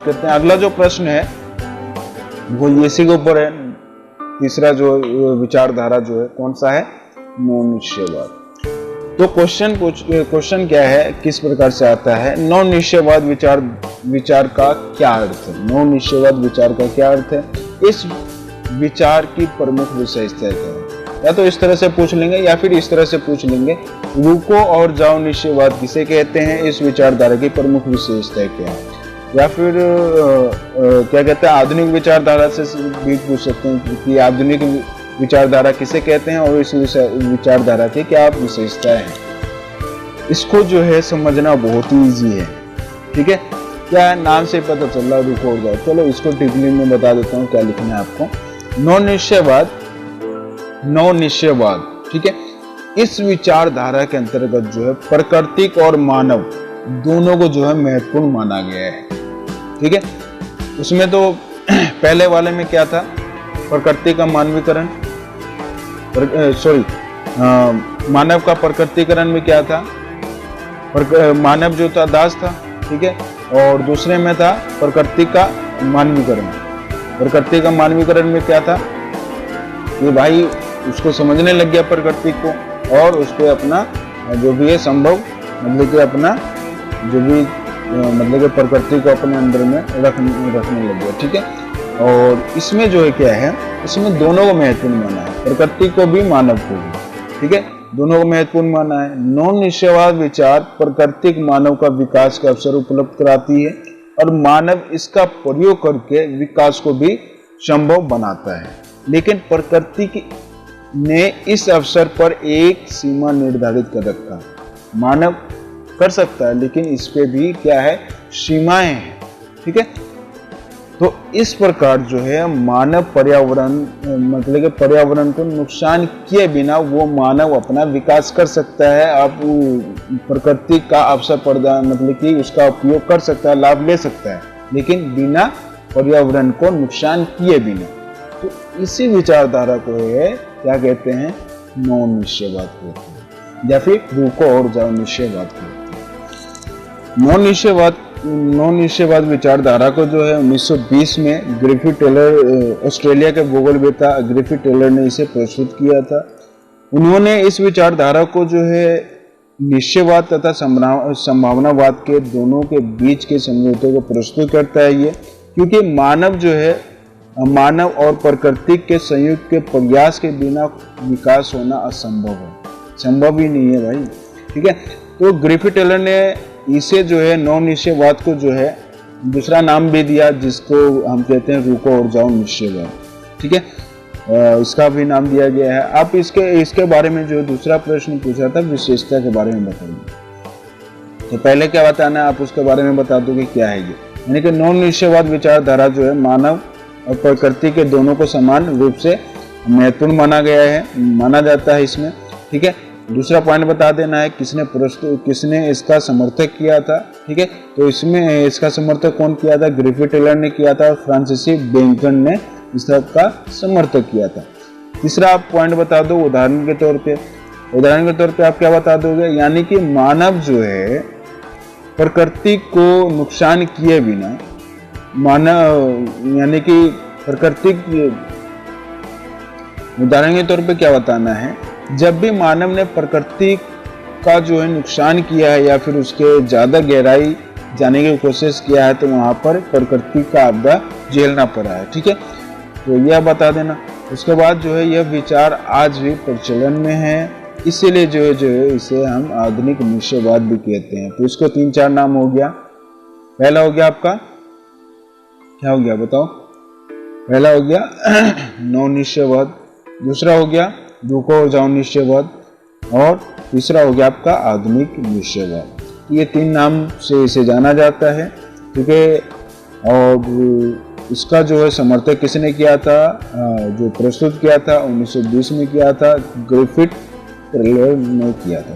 करते हैं। अगला जो प्रश्न है वो इसी के ऊपर है। तीसरा जो विचारधारा जो है कौन सा है, नौ निश्चयवाद। तो क्वेश्चन क्या है, किस प्रकार से आता है, नौ निश्चयवाद विचार का क्या अर्थ है। नौ निश्चयवाद विचार का क्या अर्थ है, इस विचार की प्रमुख विशेषता क्या है। या तो इस तरह से पूछ लेंगे या फिर इस तरह से पूछ लेंगे, रुको और जाओ निश्चयवाद किसे कहते हैं, इस विचारधारा की प्रमुख विशेषता क्या है। या फिर क्या कहते हैं, आधुनिक विचारधारा से भी पूछ सकते हैं कि आधुनिक विचारधारा किसे कहते हैं और इस विचारधारा की क्या विशेषताएं हैं। इसको जो है समझना बहुत ही ईजी है, ठीक है। क्या है, नाम से पता चल रहा है, रुको और जाओ। चलो इसको टिप्पणी में बता देता हूँ क्या लिखना है आपको। नौ निश्चयवाद, ठीक है। इस विचारधारा के अंतर्गत जो है प्राकृतिक और मानव दोनों को जो है महत्वपूर्ण माना गया है, ठीक है। उसमें तो पहले वाले में क्या था, प्रकृति का मानवीकरण, मानव का प्रकृतिकरण में क्या था, मानव जो था दास था, ठीक है। और दूसरे में था प्रकृति का मानवीकरण। प्रकृति का मानवीकरण में क्या था कि भाई उसको समझने लग गया प्रकृति को, और उसको अपना जो भी है संभव मतलब कि अपना जो भी मतलब कि प्रकृति को अपने अंदर में रखने लग गया, ठीक है। और इसमें जो है क्या है, इसमें दोनों को महत्वपूर्ण माना है, प्रकृति को भी मानव को भी, ठीक है, दोनों को महत्वपूर्ण माना है। नौ निश्चयवाद विचार प्राकृतिक मानव का विकास का अवसर उपलब्ध कराती है और मानव इसका प्रयोग करके विकास को भी संभव बनाता है। लेकिन प्रकृति ने इस अवसर पर एक सीमा निर्धारित कर रखा। मानव कर सकता है लेकिन इस पे भी क्या है, सीमाएं हैं, ठीक है। तो इस प्रकार जो है मानव पर्यावरण मतलब कि पर्यावरण को नुकसान किए बिना वो मानव अपना विकास कर सकता है। आप प्रकृति का अवसर प्रदान मतलब कि उसका उपयोग कर सकता है, लाभ ले सकता है, लेकिन बिना पर्यावरण को नुकसान किए बिना। तो इसी विचारधारा को है क्या कहते हैं, नौ निश्चयवाद कहते हैं, या फिर रुको और जाओ निश्चयवाद कहते हैं। नौ निश्चयवाद विचारधारा को जो है 1920 में ग्रिफिथ टेलर, ऑस्ट्रेलिया के भूगोलवेत्ता ग्रिफिथ टेलर ने इसे प्रस्तुत किया था। उन्होंने इस विचारधारा को जो है निश्चयवाद तथा संभावनावाद के दोनों के बीच के समझौते को प्रस्तुत करता है ये, क्योंकि मानव जो है मानव और प्रकृति के संयुक्त के प्रयास के बिना विकास होना असंभव है, संभव ही नहीं है भाई, ठीक है। तो ग्रिफिथ टेलर ने इसे जो है नौ निश्चयवाद को जो है दूसरा नाम भी दिया, जिसको हम कहते हैं रुको और जाओ निश्चयवाद, ठीक है। इसका भी नाम दिया गया है। आप इसके बारे में जो दूसरा प्रश्न पूछा था, विशेषता के बारे में बताइए। तो पहले क्या बताना है, आप उसके बारे में बता दो कि क्या है ये। यानी कि नौ निश्चयवाद विचारधारा जो है मानव और प्रकृति के दोनों को समान रूप से महत्वपूर्ण माना गया है, माना जाता है इसमें, ठीक है। दूसरा पॉइंट बता देना है किसने इसका समर्थक किया था, ठीक है। तो इसमें इसका समर्थक कौन किया था, ग्रिफिथ टेलर ने किया था और फ्रांसिस बेकन ने इसका समर्थक किया था। तीसरा आप पॉइंट बता दो उदाहरण के तौर पे आप क्या बता दोगे, यानी कि मानव जो है प्रकृति को नुकसान किए बिना यानी कि प्रकृति, उदाहरण के तौर पे क्या बताना है, जब भी मानव ने प्रकृति का जो है नुकसान किया है या फिर उसके ज्यादा गहराई जाने की कोशिश किया है तो वहां पर प्रकृति का आपदा झेलना पड़ा है, ठीक है। तो यह बता देना। उसके बाद जो है यह विचार आज भी प्रचलन में है, इसीलिए जो है इसे हम आधुनिक निश्चयवाद भी कहते हैं। तो इसको 3-4 नाम हो गया। पहला हो गया आपका क्या हो गया बताओ, पहला हो गया नौ निश्चयवाद, दूसरा हो गया रुको और जाओ निश्चयवाद, और तीसरा हो गया आपका आधुनिक निश्चयवाद। ये 3 नाम से इसे जाना जाता है, क्योंकि और इसका जो है समर्थक किसने किया था, जो प्रस्तुत किया था 1920 में किया था, ग्रिफिथ टेलर ने किया था।